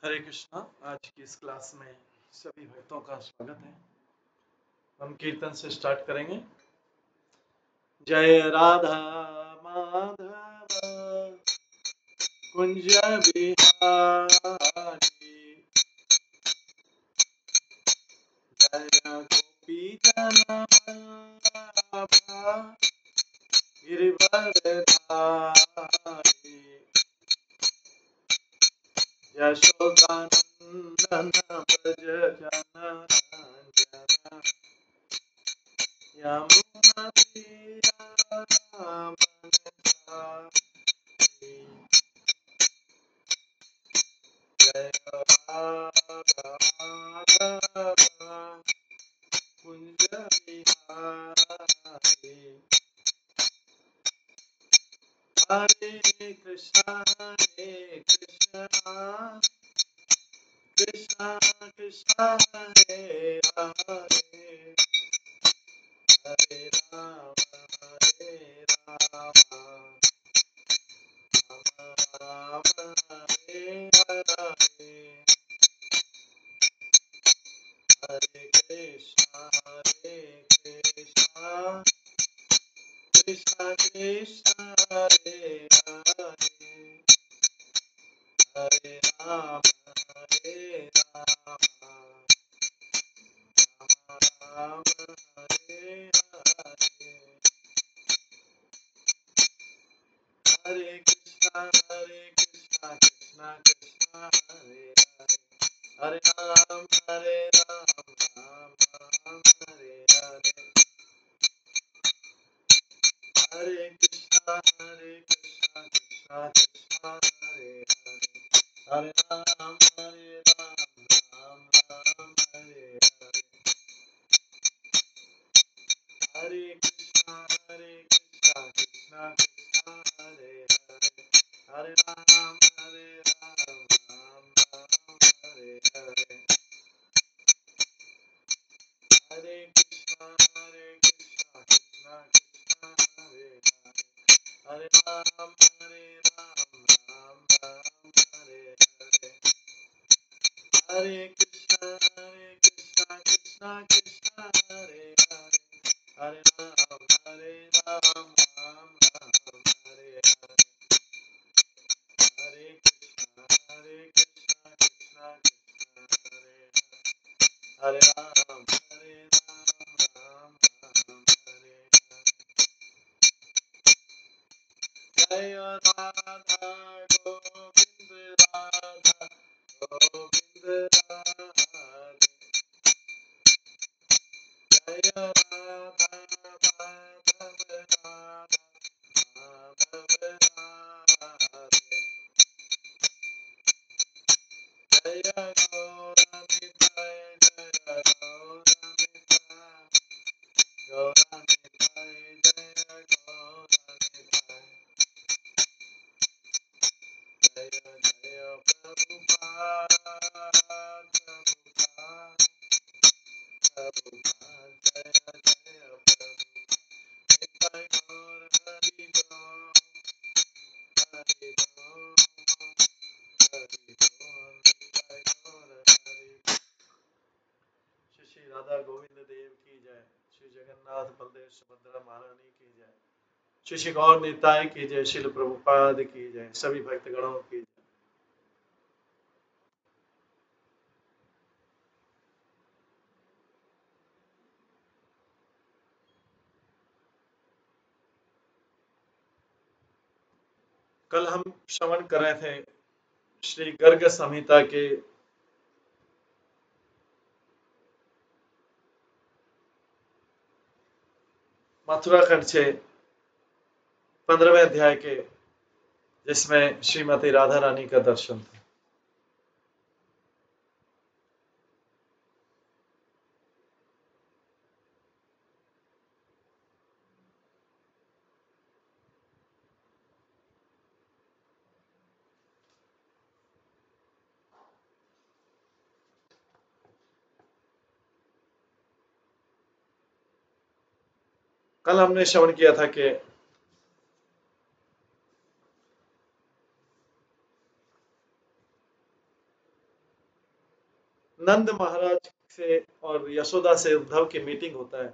हरे कृष्णा। आज की इस क्लास में सभी भक्तों का स्वागत है। हम कीर्तन से स्टार्ट करेंगे। जय राधा माधव कुंज बिहारी, जय गोपी जन वल्लभा गिरिवरधारी, यशोदानंदन व्रज जनरंजन, यमुनातीरावनचारी, जय माधव कुंज बिहारी। हरे कृष्णा कृष्णा कृष्णा हरे हरे, हरे राम राम राम हरे हरे, हरे कृष्णा कृष्णा कृष्णा हरे हरे, हरे राम राम राम हरे हरे, हरे कृष्णा कृष्णा कृष्णा हरे हरे, हरे राम राम राम हरे हरे, हरे कृष्णा कृष्णा कृष्णा हरे हरे, हरे राम राम राम हरे हरे, हरे कृष्णा कृष्णा कृष्णा हरे हरे, हरे राम राम राम हरे हरे, हरे कृष्णा कृष्णा कृष्णा हरे हरे, हरे राम राम हरे हरे, हरे कृष्णा कृष्णा हरे हरे, हरे राम राम हरे हरे, हरे कृष्णा कृष्णा हरे हरे, हरे राम राम हरे हरे, जय राधा गोविंद राधा गोविंद राधे, जय राधा माधव राधा माधव राधे, जय गौरनिताय जय गौरनिताय, गौरनिताय जय गौरनिताय, जय जय प्रभुपाद प्रभुपाद प्रभुपाद, जय जय प्रभुपाद, निताय गौर हरि बोल, हरि बोल, हरि बोल, निताय गौर हरि बोल। श्री श्री राधा गोविंद देव की जय, श्री जगन्नाथ बलदेव सुभद्रा महारानी की जय, श्री श्री गौर निताय की जय, श्रील प्रभुपाद की जय, सभी भक्तगणों की जय। कल हम श्रवण कर रहे थे श्री गर्ग संहिता के मथुरा खंड से 15वें अध्याय के, जिसमें श्रीमती राधा रानी का दर्शन था। कल हमने श्रवण किया था कि नंद महाराज से और यशोदा से उद्धव की मीटिंग होता है।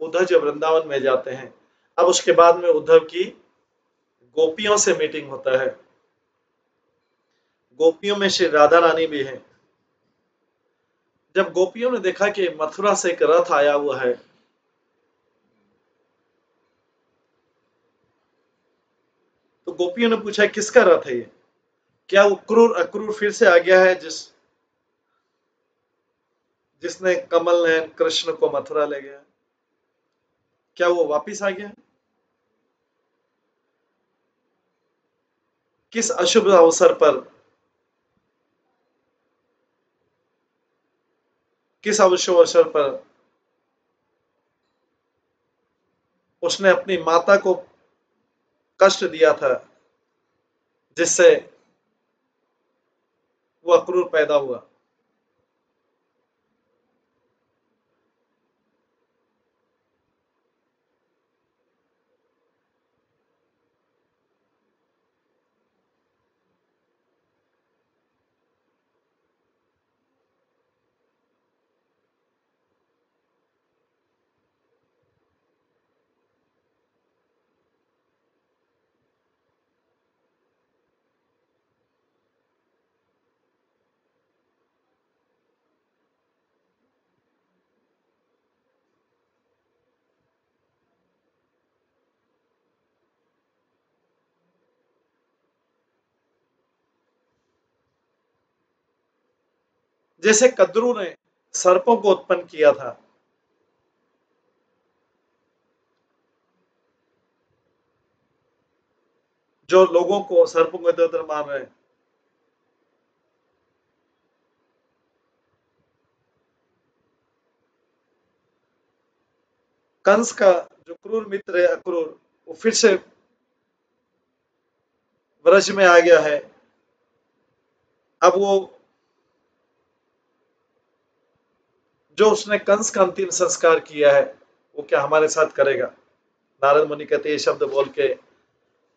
उद्धव जब वृंदावन में जाते हैं, अब उसके बाद में उद्धव की गोपियों से मीटिंग होता है। गोपियों में श्री राधा रानी भी है। जब गोपियों ने देखा कि मथुरा से एक रथ आया हुआ है, तो गोपियों ने पूछा किसका रथ है ये? क्या वो क्रूर अक्रूर फिर से आ गया है जिसने कमल नयन कृष्ण को मथुरा ले गया? क्या वो वापिस आ गया? किस अशुभ अवसर पर, किस अवसर अवसर पर उसने अपनी माता को कष्ट दिया था, जिससे वो अक्रूर पैदा हुआ? जैसे कद्रू ने सर्पों को उत्पन्न किया था, जो लोगों को सर्पों को इधर उधर मार रहे हैं। कंस का जो क्रूर मित्र है अक्रूर, वो फिर से व्रज में आ गया है। अब वो जो उसने कंस का अंतिम संस्कार किया है, वो क्या हमारे साथ करेगा? नारद मुनि कहते ये शब्द बोल के,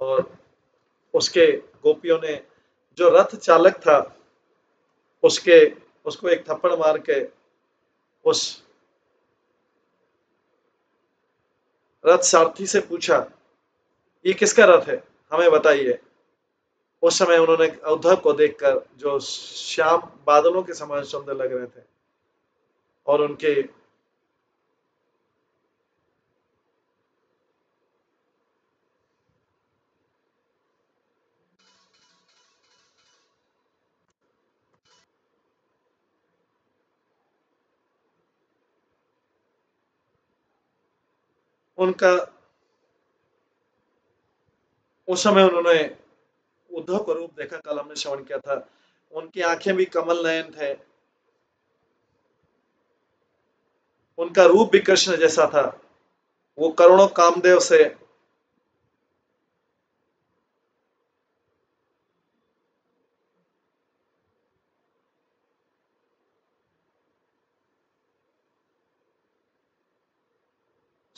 और उसके गोपियों ने जो रथ चालक था उसके उसको एक थप्पड़ मार के उस रथ सारथी से पूछा ये किसका रथ है, हमें बताइए। उस समय उन्होंने उद्धव को देखकर, जो श्याम बादलों के समान सुंदर लग रहे थे, और उनके उनका उस समय उन्होंने उद्धव का रूप देखा, कल हमने श्रवण किया था। उनकी आंखें भी कमल नयन थे, उनका रूप भी कृष्ण जैसा था। वो करोड़ों कामदेव से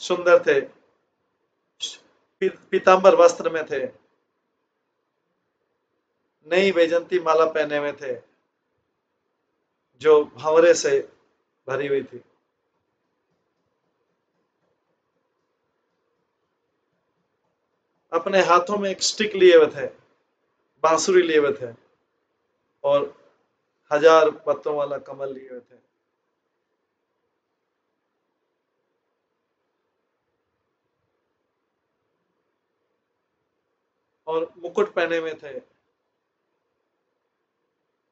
सुंदर थे, पीतांबर वस्त्र में थे, नई वैजंती माला पहने हुए थे, जो भंवरे से भरी हुई थी। अपने हाथों में एक स्टिक लिए हुए थे, बांसुरी लिए हुए थे, और 1000 पत्तों वाला कमल लिए हुए थे। और मुकुट पहने हुए थे,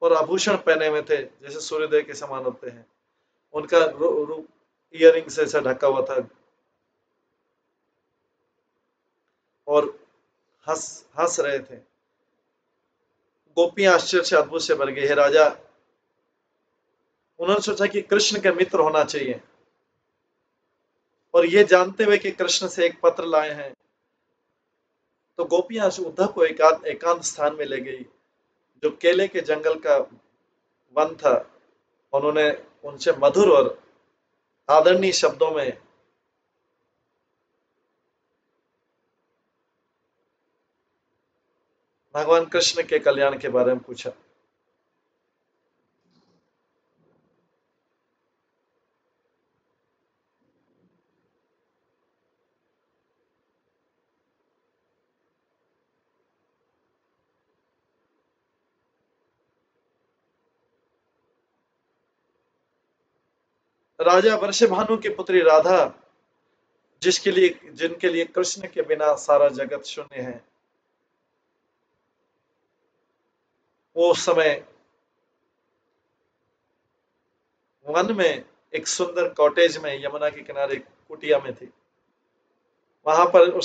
और आभूषण पहने हुए थे जैसे सूर्योदय के समान होते हैं। उनका रूप इयररिंग से ऐसा ढका हुआ था, और हंस हंस रहे थे। गोपियां आश्चर्य से अद्भुत से भर गई। हे राजा, उन्होंने सोचा कि कृष्ण के मित्र होना चाहिए, और ये जानते हुए कि कृष्ण से एक पत्र लाए हैं, तो गोपियां उद्धव को एकांत स्थान में ले गई, जो केले के जंगल का वन था। उन्होंने उनसे मधुर और आदरणीय शब्दों में भगवान कृष्ण के कल्याण के बारे में पूछा। राजा वृषभानु की पुत्री राधा, जिनके लिए कृष्ण के बिना सारा जगत शून्य है, वो उस समय वन में एक सुंदर कॉटेज में यमुना के किनारे कुटिया में थी। वहां पर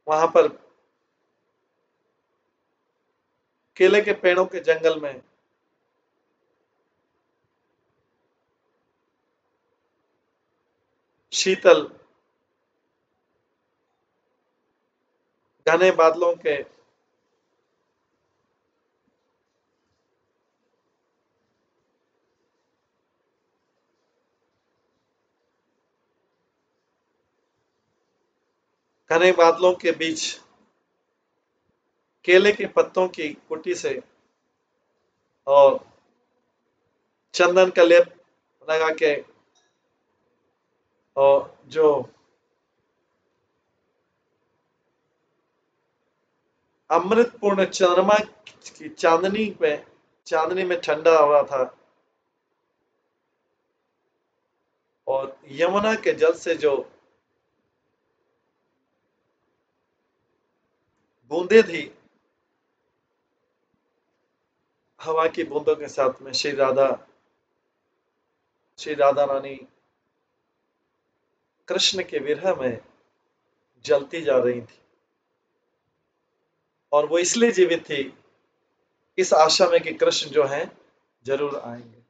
वहां पर केले के पेड़ों के जंगल में शीतल घने बादलों के बीच केले के पत्तों की कुटी से और चंदन का लेप लगा के और जो अमृतपूर्ण चंद्रमा की चांदनी में ठंडा हो रहा था, और यमुना के जल से जो बूंदे थी, हवा की बूंदों के साथ में श्री राधा रानी कृष्ण के विरह में जलती जा रही थी। और वो इसलिए जीवित थी, इस आशा में कि कृष्ण जो है जरूर आएंगे।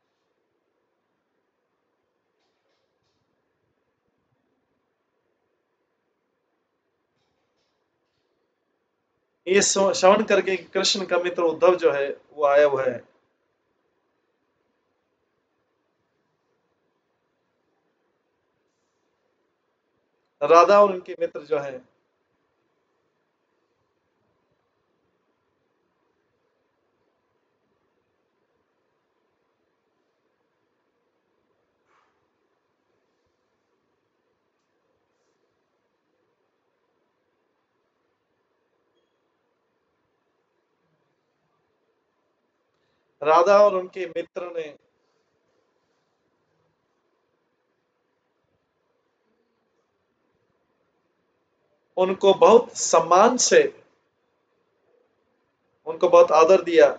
ये श्रवण करके कृष्ण का मित्र उद्धव जो है वो आया हुआ है। राधा और उनके मित्र जो है राधा और उनके मित्र ने उनको बहुत सम्मान से, उनको बहुत आदर दिया।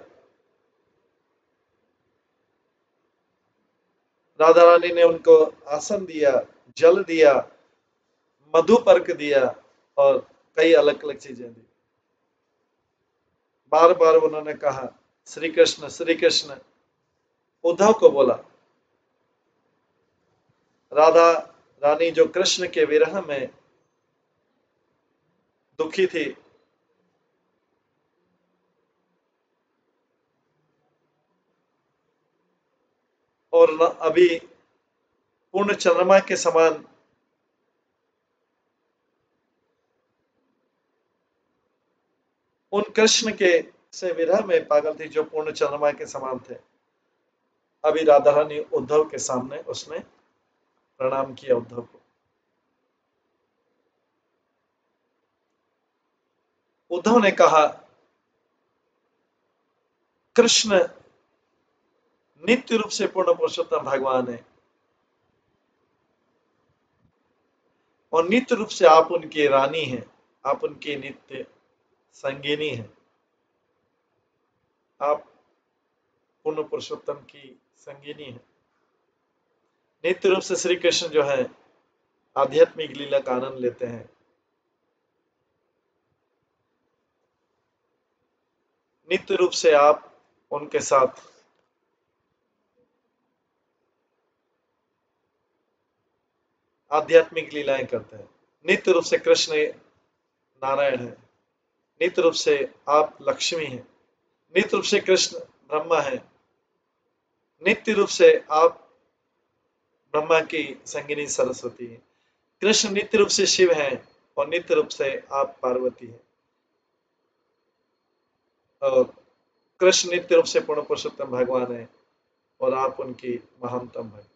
राधा रानी ने उनको आसन दिया, जल दिया, मधुपर्क दिया और कई अलग अलग चीजें दी। बार बार उन्होंने कहा श्री कृष्ण श्री कृष्ण। उद्धव को बोला। राधा रानी जो कृष्ण के विरह में दुखी थी, और अभी पूर्ण चंद्रमा के समान उन कृष्ण के से विरह में पागल थी जो पूर्ण चंद्रमा के समान थे। अभी राधा रानी उद्धव के सामने उसने प्रणाम किया उद्धव को। उद्धव ने कहा कृष्ण नित्य रूप से पूर्ण पुरुषोत्तम भगवान है, और नित्य रूप से आप उनकी रानी हैं, आप उनकी नित्य संगिनी हैं, आप पूर्ण पुरुषोत्तम की संगिनी हैं। नित्य रूप से श्री कृष्ण जो है आध्यात्मिक लीला का आनंद लेते हैं। नित्य रूप से आप उनके साथ आध्यात्मिक लीलाएं करते हैं। नित्य रूप से कृष्ण नारायण है, नित्य रूप से आप लक्ष्मी हैं, नित्य रूप से कृष्ण ब्रह्मा है, नित्य रूप से आप ब्रह्मा की संगिनी सरस्वती है। कृष्ण नित्य रूप से शिव हैं, और नित्य रूप से आप पार्वती हैं। और कृष्ण नित्य रूप से पूर्ण पुरुषोत्तम भगवान है और आप उनकी महानतम भक्त।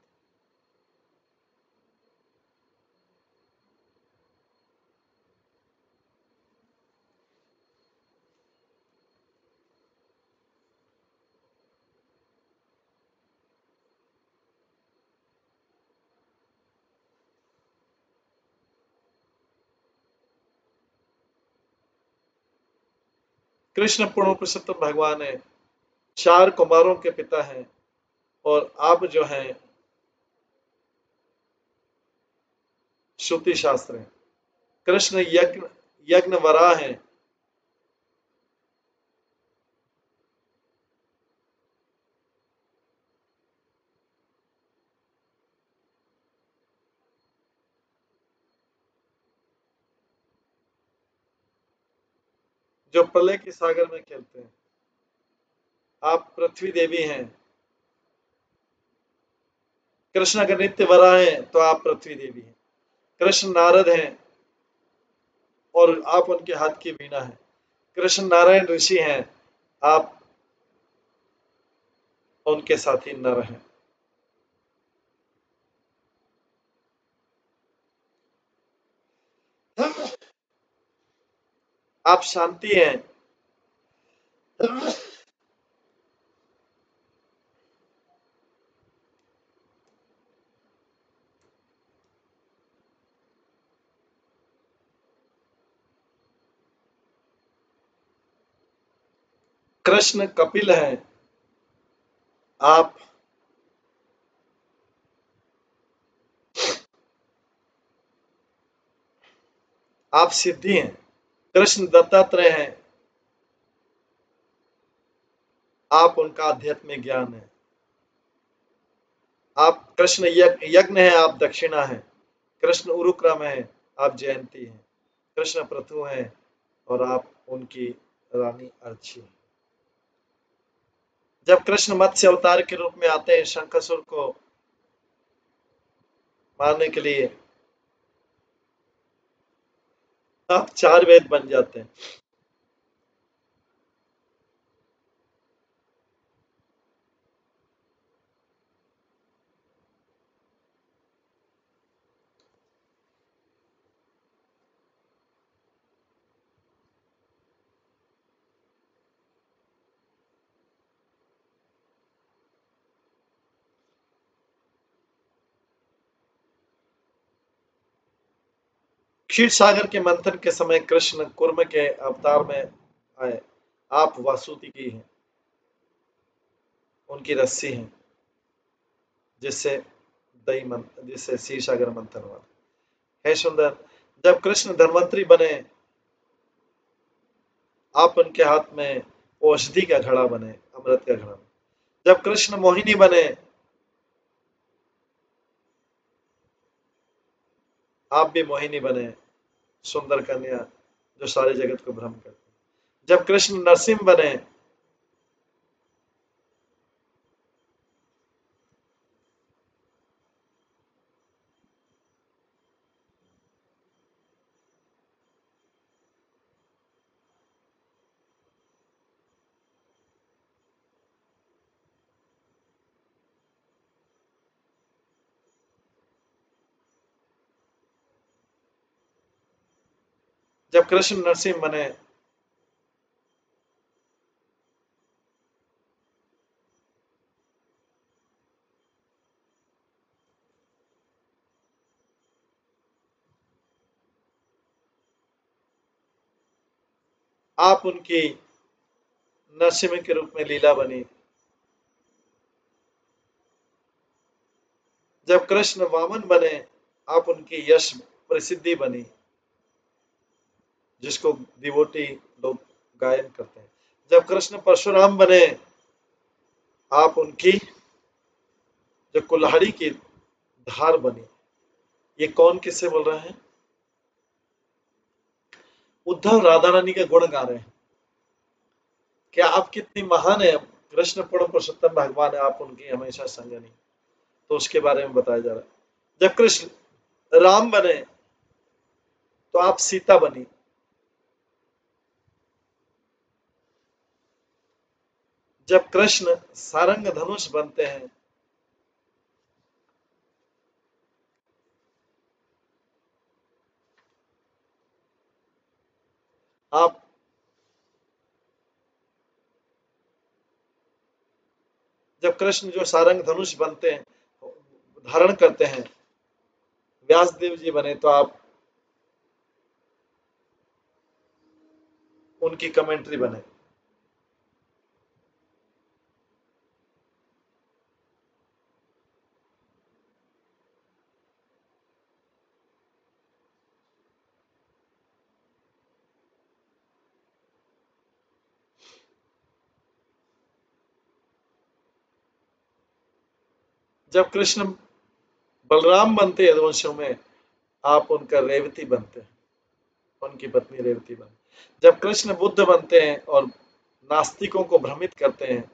कृष्ण पूर्ण पुरुषोत्तम भगवान है, 4 कुमारों के पिता हैं और आप जो हैं श्रुति शास्त्र हैं। कृष्ण यज्ञ यज्ञ वराह हैं। जो प्रलय के सागर में खेलते हैं। आप पृथ्वी देवी हैं। कृष्ण अगर नित्य वराह हैं तो आप पृथ्वी देवी हैं। कृष्ण नारद हैं और आप उनके हाथ की वीणा हैं। कृष्ण नारायण ऋषि हैं, आप उनके साथी नर हैं। आप शांति हैं। कृष्ण कपिल हैं, आप सिद्धि हैं। कृष्ण दत्तात्रेय हैं, आप उनका आध्यात्मिक ज्ञान है। आप कृष्ण यज्ञ हैं, आप दक्षिणा हैं। कृष्ण उरुक्रम है, आप जयंती हैं। कृष्ण प्रथु हैं और आप उनकी रानी अर्ची हैं। जब कृष्ण मत्स्य अवतार के रूप में आते हैं शंखासुर को मारने के लिए, आप 4 वेद बन जाते हैं। क्षीर सागर के मंथन के समय कृष्ण कुर्म के अवतार में आए। आप वासुदेव की हैं, उनकी रस्सी हैं, जिससे जिससे क्षीर सागर मंथन हुआ। है सुंदर, जब कृष्ण धन्वंतरी बने, आप उनके हाथ में औषधि का घड़ा बने, अमृत का घड़ा। जब कृष्ण मोहिनी बने, आप भी मोहिनी बने, सुंदर कन्या जो सारे जगत को भ्रम करती। जब कृष्ण नरसिंह बने, जब कृष्ण नरसिंह बने, आप उनकी नरसिंह के रूप में लीला बनी। जब कृष्ण वामन बने, आप उनकी यश प्रसिद्धि बनी, जिसको डिवोटी लोग गायन करते हैं। जब कृष्ण परशुराम बने, आप उनकी जो कुल्हाड़ी की धार बनी। ये कौन किससे बोल रहे हैं? उद्धव राधा रानी का गुण गा रहे हैं। क्या आप कितनी महान है? कृष्ण पूर्ण पुरुषोत्तम भगवान है, आप उनकी हमेशा संग नहीं। तो उसके बारे में बताया जा रहा है। जब कृष्ण राम बने, तो आप सीता बनी। जब कृष्ण सारंग धनुष बनते हैं, आप जब कृष्ण जो सारंग धनुष बनते हैं, धारण करते हैं, व्यास देव जी बने, तो आप उनकी कमेंट्री बने। जब कृष्ण बलराम बनते हैं यदुवंशों में, आप उनका रेवती बनते हैं, उनकी पत्नी रेवती बनते। जब कृष्ण बुद्ध बनते हैं और नास्तिकों को भ्रमित करते हैं,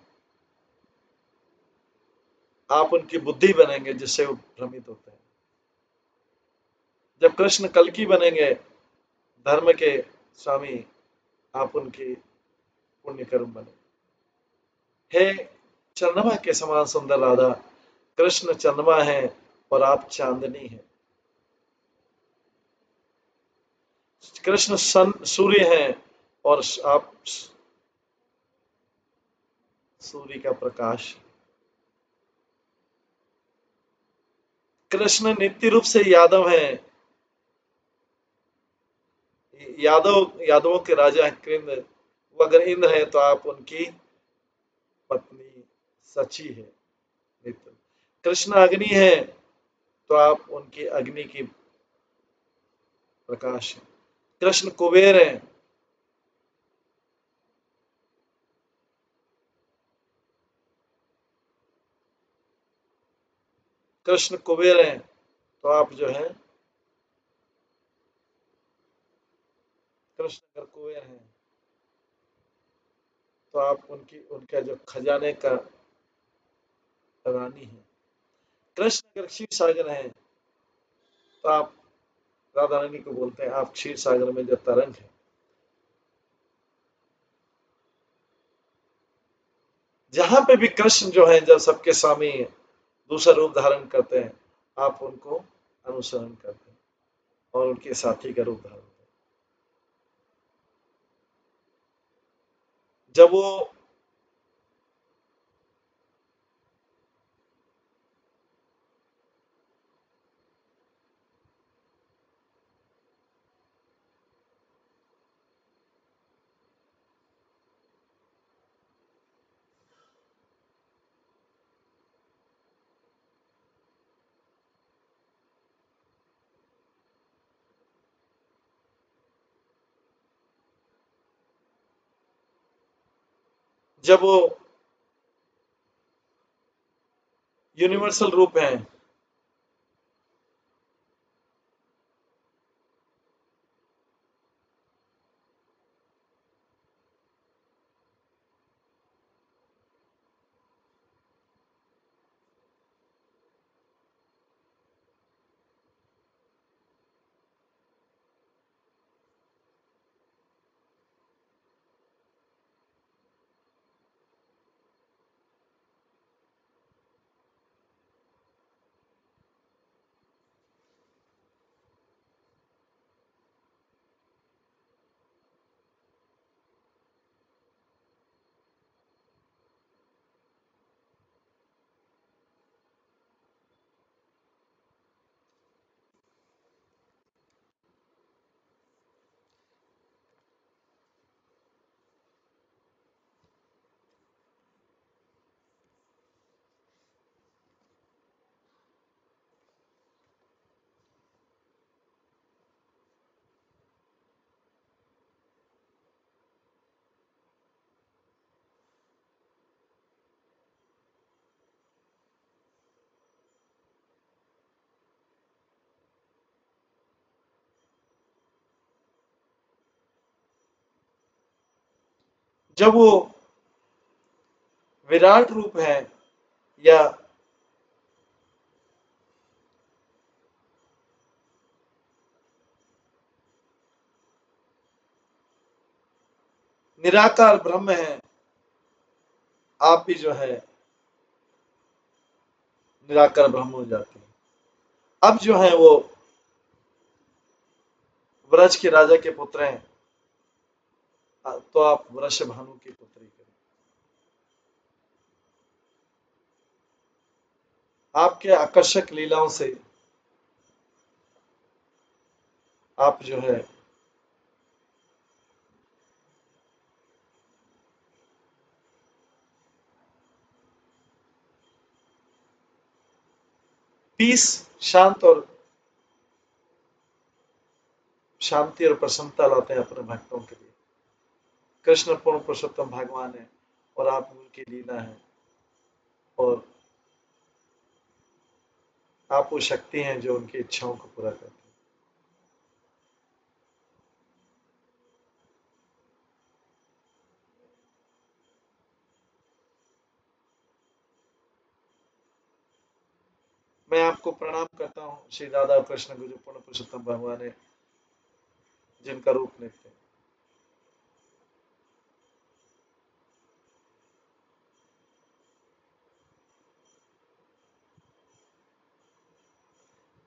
आप उनकी बुद्धि बनेंगे जिससे वो भ्रमित होते हैं। जब कृष्ण कल्कि बनेंगे, धर्म के स्वामी, आप उनकी पुण्य कर्म बने। हे चंद्रमा के समान सुंदर राधा, कृष्ण चंद्रमा है और आप चांदनी हैं। कृष्ण सूर्य हैं और आप सूर्य का प्रकाश। कृष्ण नित्य रूप से यादव हैं, यादवों के राजा हैं कृष्ण। वो अगर इंद्र है तो आप उनकी पत्नी सची है नित्य। कृष्ण अग्नि है तो आप उनकी अग्नि की प्रकाश है। कृष्ण कुबेर है, कृष्ण कुबेर हैं तो आप जो है, कृष्ण अगर कुबेर हैं तो आप उनका जो खजाने का रानी है। कृष्ण अगर क्षीर सागर है तो आप राधा रानी को बोलते हैं आप क्षीर सागर में जो तरंग है। जहां पे भी कृष्ण जो है, जब सबके स्वामी दूसरा रूप धारण करते हैं, आप उनको अनुसरण करते हैं और उनके साथी का रूप धारण करते हैं। जब वो यूनिवर्सल रूप है, जब वो विराट रूप है या निराकार ब्रह्म है, आप भी जो है निराकार ब्रह्म हो जाते हैं। अब जो है वो व्रज के राजा के पुत्र हैं, तो आप वृषभानु की पुत्री करें। आपके आकर्षक लीलाओं से आप जो है पीस, शांत और शांति और प्रसन्नता लाते हैं अपने भक्तों के लिए। कृष्ण पूर्ण पुरुषोत्तम भगवान है और आप उनकी लीला है, और आप वो शक्ति हैं जो उनकी इच्छाओं को पूरा करती है। मैं आपको प्रणाम करता हूँ श्री राधा और कृष्ण को, जो पूर्ण पुरुषोत्तम भगवान है, जिनका रूप नित्य है।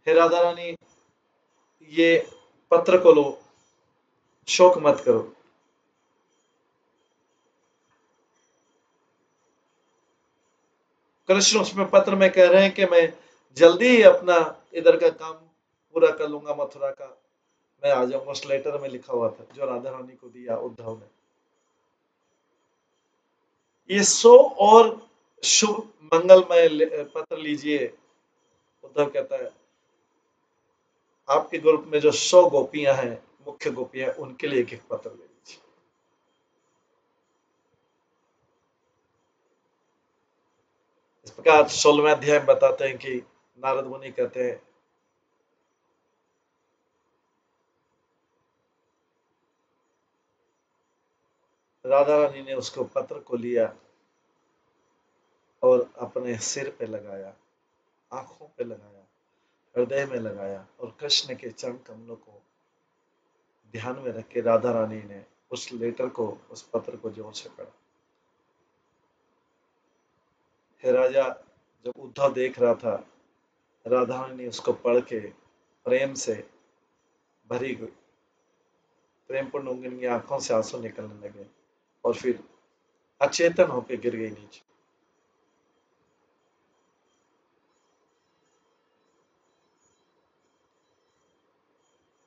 हे राधा रानी, ये पत्र को लो, शोक मत करो। कृष्ण उसमें पत्र में कह रहे हैं कि मैं जल्दी ही अपना इधर का काम पूरा कर लूंगा, मथुरा का मैं आ जाऊंगा। उस लेटर में लिखा हुआ था जो राधा रानी को दिया उद्धव ने। ये 100 और शुभ मंगलमय पत्र लीजिए। उद्धव कहता है आपके ग्रुप में जो 100 गोपियां हैं, मुख्य गोपियां, उनके लिए एक एक पत्र ले लीजिए। इस प्रकार 16वें अध्याय में बताते हैं कि नारद मुनि कहते हैं राधा रानी ने उसको पत्र को लिया और अपने सिर पे लगाया, आंखों पे लगाया, हृदय में लगाया, और कृष्ण के चरण कमलों को ध्यान में रख के राधा रानी ने उस लेटर को, उस पत्र को जोर से पढ़ा। हे राजा, जब उद्धव देख रहा था, राधा रानी उसको पढ़ के प्रेम से भरी गई, प्रेम पूर्ण उनकी आंखों से आंसू निकलने लगे और फिर अचेतन होकर गिर गई नीचे।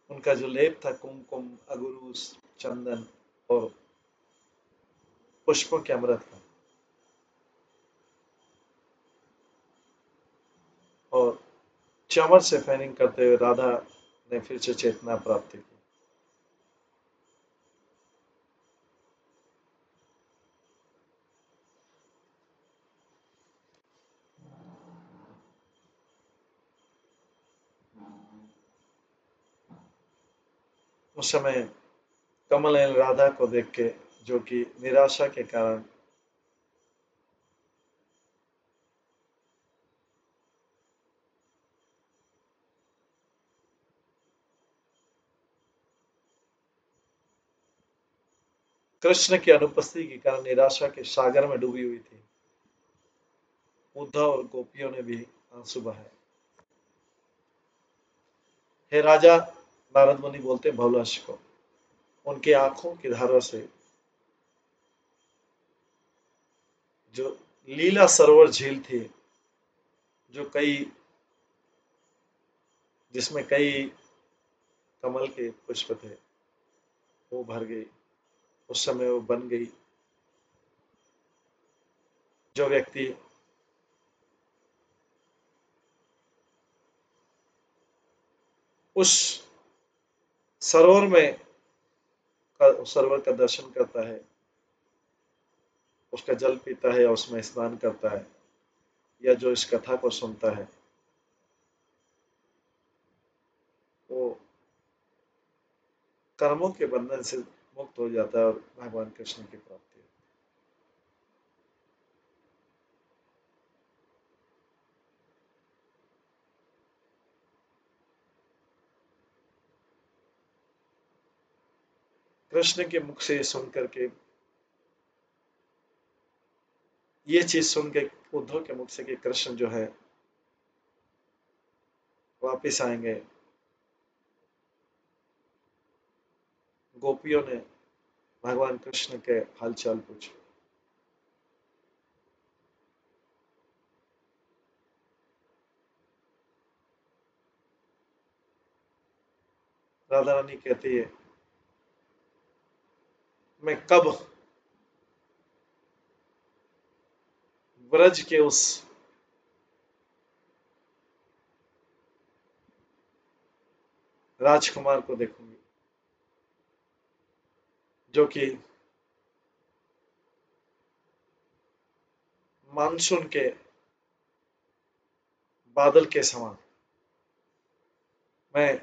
उनका जो लेप था कुमकुम, अगुरूस, चंदन और पुष्पों के अमृत था, और चमर से फैनिंग करते हुए राधा ने फिर से चेतना प्राप्त की। उस समय कमल नयन राधा को देख के, जो कि निराशा के कारण कृष्ण की अनुपस्थिति के कारण निराशा के सागर में डूबी हुई थी, उद्धव और गोपियों ने भी आंसू बहाए। हे राजा, नारद मुनि बोलते हैं भवलक्ष को, उनकी आंखों की धारा से जो लीला सरोवर झील थी, जो कई जिसमें कई कमल के पुष्प थे, वो भर गई। उस समय वो बन गई। जो व्यक्ति उस सरोवर में सरोवर का दर्शन करता है, उसका जल पीता है, उसमें स्नान करता है, या जो इस कथा को सुनता है, वो कर्मों के बंधन से मुक्त हो जाता है और भगवान कृष्ण की प्राप्ति है। कृष्ण के मुख से सुन करके ये चीज सुन के उद्धव के मुख से कि कृष्ण जो है वापिस आएंगे, गोपियों ने भगवान कृष्ण के हालचाल पूछे। राधा रानी कहती है, मैं कब ब्रज के उस राजकुमार को देखूंगी जो कि मानसून के बादल के समान। मैं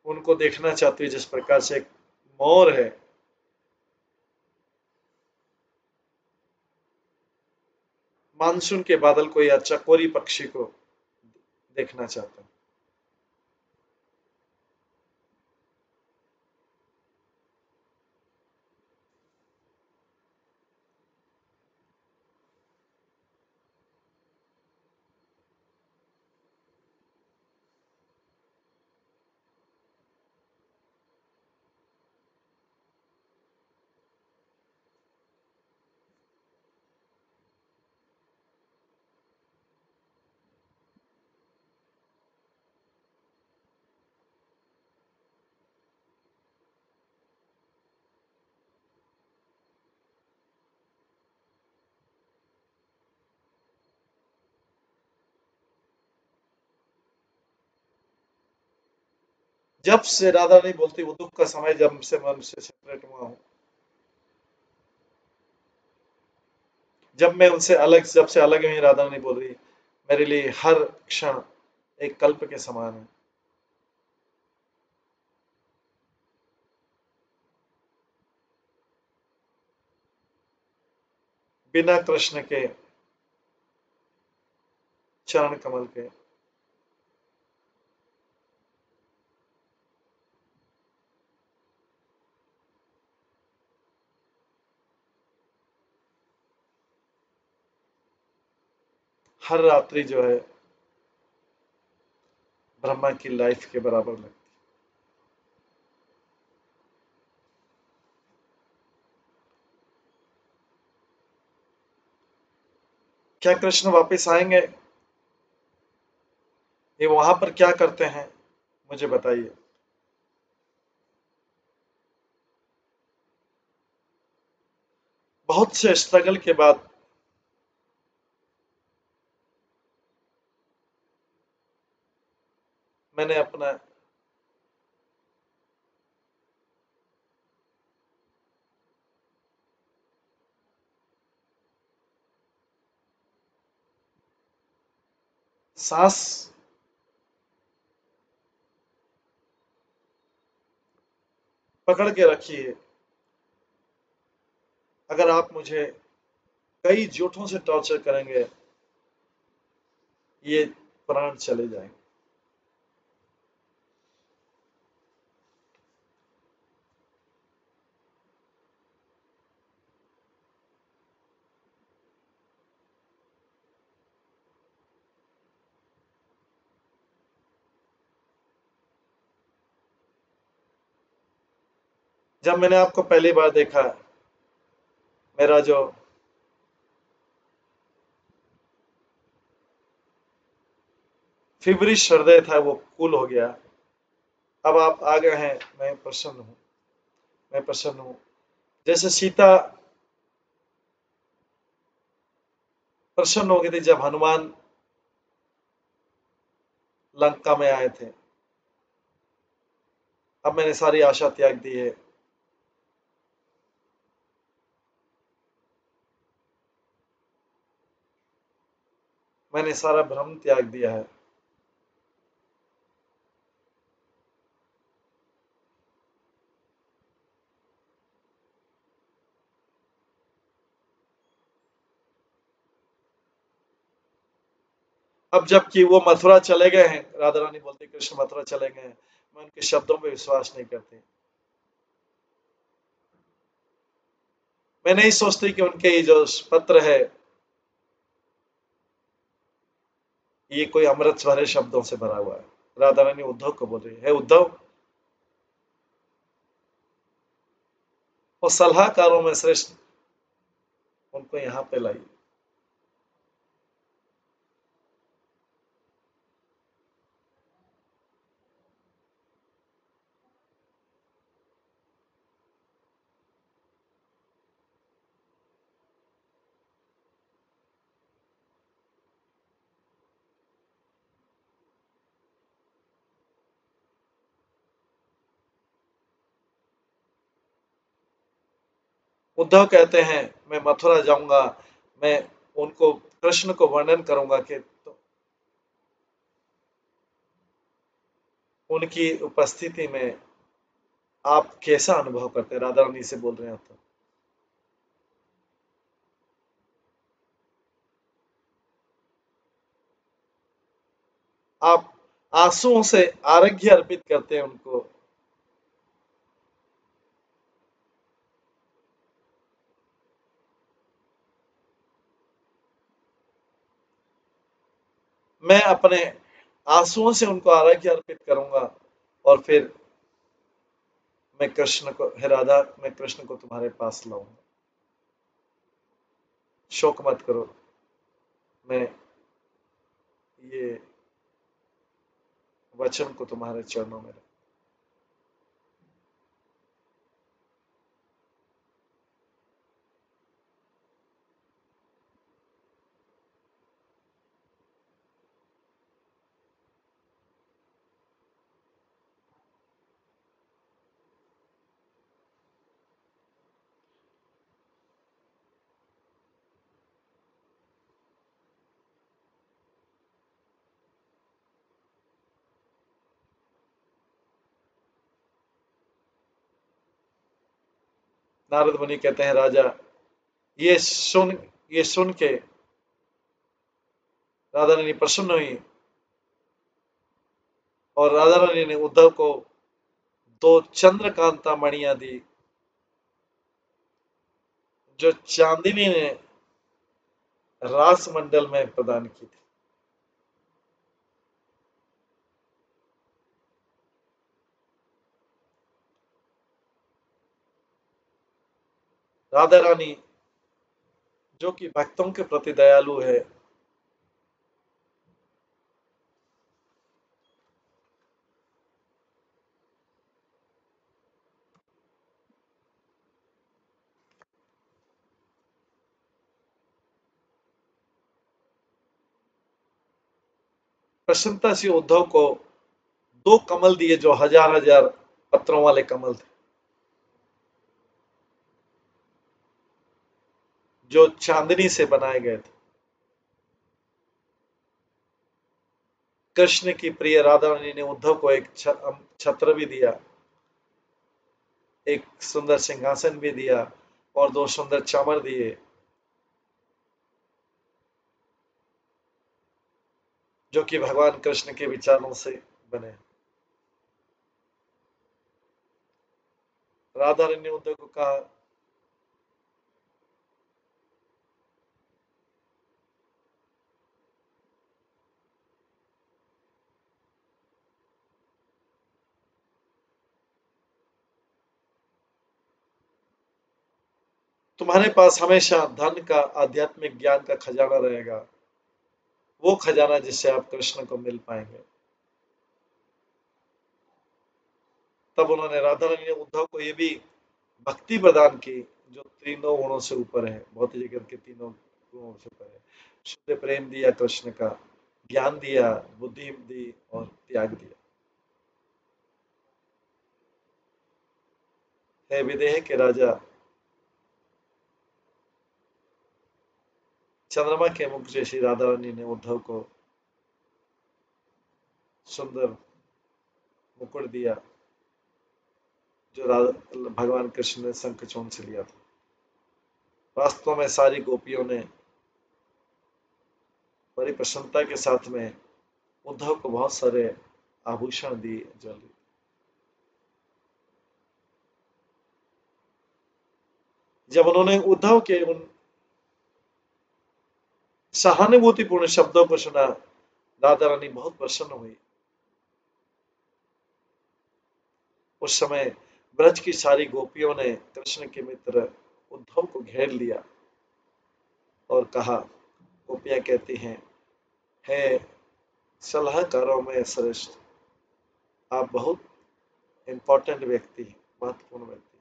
उनको देखना चाहती हूँ जिस प्रकार से एक मोर है मानसून के बादल को या चकोरी पक्षी को देखना चाहता हूँ। जब से राधा नहीं बोलती वो दुख का समय जब से मैं उनसे सेपरेट हुआ हूँ, जब मैं उनसे अलग, जब से अलग हुई राधा नहीं बोल रही, मेरे लिए हर क्षण एक कल्प के समान है। बिना कृष्ण के चरण कमल के हर रात्रि जो है ब्रह्मा की लाइफ के बराबर लगती। क्या कृष्ण वापस आएंगे? ये वहां पर क्या करते हैं मुझे बताइए। बहुत से स्ट्रगल के बाद मैंने अपना सांस पकड़ के रखी है। अगर आप मुझे कई झूठों से टॉर्चर करेंगे, ये प्राण चले जाएंगे। जब मैंने आपको पहली बार देखा, मेरा जो फिवरिश हृदय था वो कूल हो गया। अब आप आ गए हैं, मैं प्रसन्न हूं, मैं प्रसन्न हूं। जैसे सीता प्रसन्न हो गई थी जब हनुमान लंका में आए थे। अब मैंने सारी आशा त्याग दी है। मैंने सारा भ्रम त्याग दिया है। अब जबकि वो मथुरा चले गए हैं, राधा रानी बोलती कृष्ण मथुरा चले गए हैं, मैं उनके शब्दों पे विश्वास नहीं करती। मैं नहीं सोचती कि उनके ये जो पत्र है ये कोई अमृत भरे शब्दों से भरा हुआ है। राधा रानी उद्धव को बोल रही है उद्धव, वो सलाहकारों में श्रेष्ठ उनको यहाँ पे लाई। उद्धव कहते हैं मैं मथुरा जाऊंगा, मैं उनको कृष्ण को वर्णन करूंगा कि तो उनकी उपस्थिति में आप कैसा अनुभव करते हैं। राधा रानी से बोल रहे हैं तो आप आंसुओं से आरोग्य अर्पित करते हैं उनको। मैं अपने आंसुओं से उनको आरोग्य अर्पित करूंगा और फिर मैं कृष्ण को, हे राधा मैं कृष्ण को तुम्हारे पास लाऊंगा, शोक मत करो, मैं ये वचन को तुम्हारे चरणों में रख। नारद मुनि कहते हैं राजा, ये सुन ये सुन के राधा रानी प्रसन्न हुई और राधा रानी ने उद्धव को दो चंद्रकांता मणियां दी जो चांदिनी ने रास मंडल में प्रदान की थी। राधा रानी जो कि भक्तों के प्रति दयालु है, प्रसन्नता से उद्धव को दो कमल दिए जो हजार हजार पत्रों वाले कमल थे, जो चांदनी से बनाए गए थे। कृष्ण की प्रिय राधा रानी ने उद्धव को एक छत्र भी दिया, एक सुंदर सिंहासन भी दिया और दो सुंदर चामर दिए जो कि भगवान कृष्ण के विचारों से बने। राधा रानी ने उद्धव को कहा, तुम्हारे पास हमेशा धन का, आध्यात्मिक ज्ञान का खजाना रहेगा, वो खजाना जिससे आप कृष्ण को मिल पाएंगे। तब उन्होंने, राधा रानी ने उद्धव को ये भी भक्ति प्रदान की जो तीनों गुणों से ऊपर है, भौतिक जगत के तीनों गुणों से ऊपर है। शुद्ध प्रेम दिया कृष्ण का, ज्ञान दिया, बुद्धि दी और त्याग दिया। हे विदेह के राजा, चंद्रमा के मुख जैसी राधा रानी ने उद्धव को सुंदर मुकुट दिया जो भगवान कृष्ण ने शंखचूर्ण से लिया था। वास्तव में सारी गोपियों ने बड़ी प्रसन्नता के साथ में उद्धव को बहुत सारे आभूषण दिए, जब उन्होंने उद्धव के उन सहानुभूतिपूर्ण शब्दों को सुना, राधा रानी बहुत प्रसन्न हुई। उस समय ब्रज की सारी गोपियों ने कृष्ण के मित्र उद्धव को घेर लिया और कहा, गोपियां कहती हैं, हे सलाहकारों में श्रेष्ठ, आप बहुत इंपॉर्टेंट व्यक्ति हैं, महत्वपूर्ण व्यक्ति,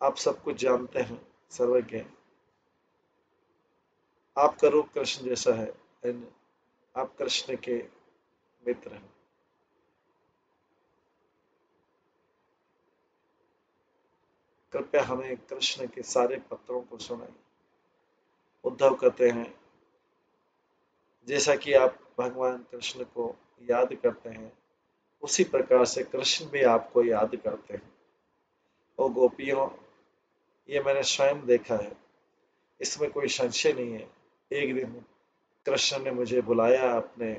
आप सब कुछ जानते हैं, सर्वज्ञ हैं, आपका रूप कृष्ण जैसा है, आप कृष्ण के मित्र हैं, कृपया हमें कृष्ण के सारे पत्रों को सुनाइए। उद्धव कहते हैं, जैसा कि आप भगवान कृष्ण को याद करते हैं, उसी प्रकार से कृष्ण भी आपको याद करते हैं। ओ गोपियों, ये मैंने स्वयं देखा है, इसमें कोई संशय नहीं है। एक दिन कृष्ण ने मुझे बुलाया अपने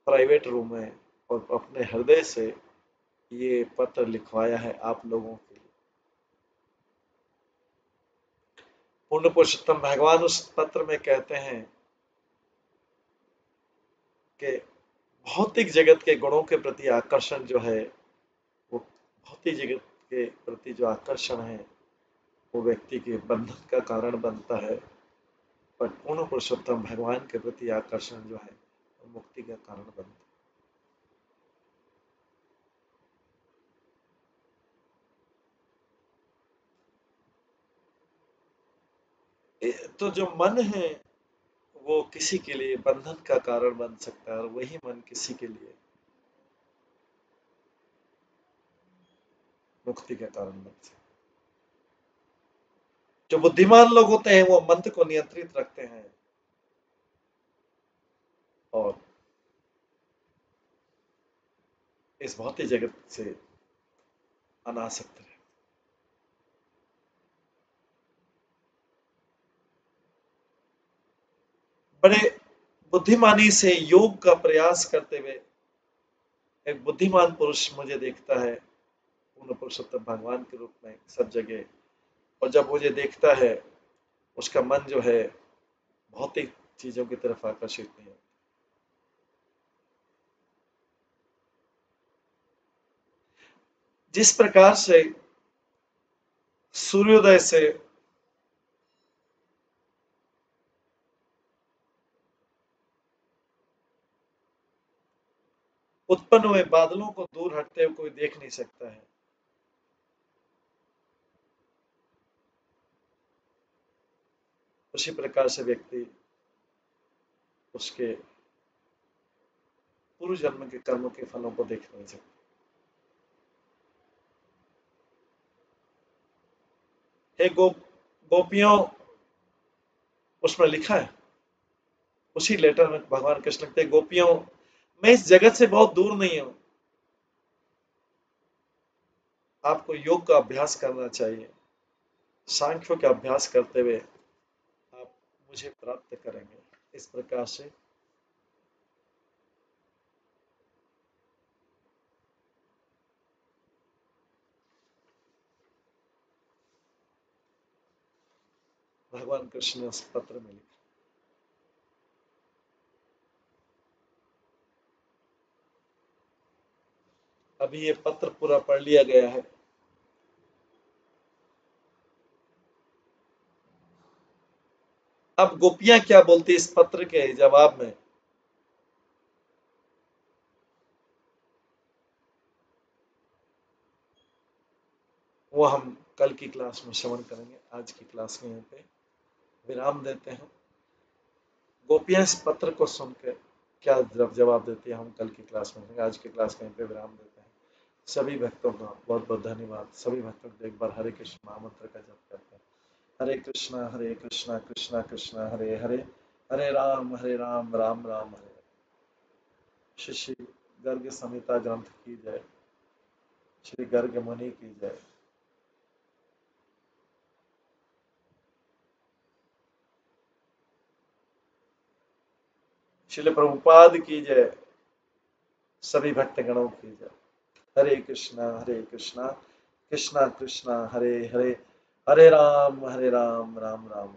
प्राइवेट रूम में और अपने हृदय से ये पत्र लिखवाया है आप लोगों के लिए। पूर्ण पुरुषोत्तम भगवान उस पत्र में कहते हैं कि भौतिक जगत के गुणों के प्रति आकर्षण जो है, वो भौतिक जगत के प्रति जो आकर्षण है, वो व्यक्ति के बंधन का कारण बनता है, पर पूर्ण पुरुषोत्तम भगवान के प्रति आकर्षण जो है, वो मुक्ति का कारण बनता है। तो जो मन है, वो किसी के लिए बंधन का कारण बन सकता है, और वही मन किसी के लिए मुक्ति का कारण बन सकता है। जो बुद्धिमान लोग होते हैं, वो मन को नियंत्रित रखते हैं और इस भौतिक जगत से अनासक्त रहे। बड़े बुद्धिमानी से योग का प्रयास करते हुए एक बुद्धिमान पुरुष मुझे देखता है, पूर्ण पुरुषोत्तम भगवान के रूप में सब जगह, और जब मुझे देखता है, उसका मन जो है भौतिक चीजों की तरफ आकर्षित नहीं होता। जिस प्रकार से सूर्योदय से उत्पन्न हुए बादलों को दूर हटते हुए कोई देख नहीं सकता है, उसी प्रकार से व्यक्ति उसके पूर्व जन्म के कर्मों के फलों को देख नहीं सकता। हे गोपियों, उसमें लिखा है, उसी लेटर में भगवान कृष्ण लिखते हैं, गोपियों, मैं इस जगत से बहुत दूर नहीं हूं, आपको योग का अभ्यास करना चाहिए, सांख्यों का अभ्यास करते हुए आप मुझे प्राप्त करेंगे। इस प्रकार से भगवान कृष्ण ने उस पत्र में लिखा। अभी ये पत्र पूरा पढ़ लिया गया है। अब गोपियां क्या बोलती इस पत्र के जवाब में, वो हम कल की क्लास में श्रवण करेंगे। आज की क्लास में यहाँ पे विराम देते हैं। गोपियां इस पत्र को सुनकर क्या जवाब देती है, हम कल की क्लास में सुनेंगे। आज की क्लास में यहाँ पे विराम देते हैं। सभी भक्तों का बहुत बहुत धन्यवाद। सभी भक्तों को एक बार हरे कृष्ण महामंत्र का जप करते हैं। हरे कृष्णा कृष्णा कृष्णा हरे हरे, हरे राम राम राम हरे। श्री श्री गर्ग संहिता ग्रंथ की जय। श्री गर्ग मुनि की जय। श्रील प्रभुपाद की जय। सभी भक्तगणों की जय। हरे कृष्णा कृष्णा कृष्णा हरे हरे, हरे राम राम राम।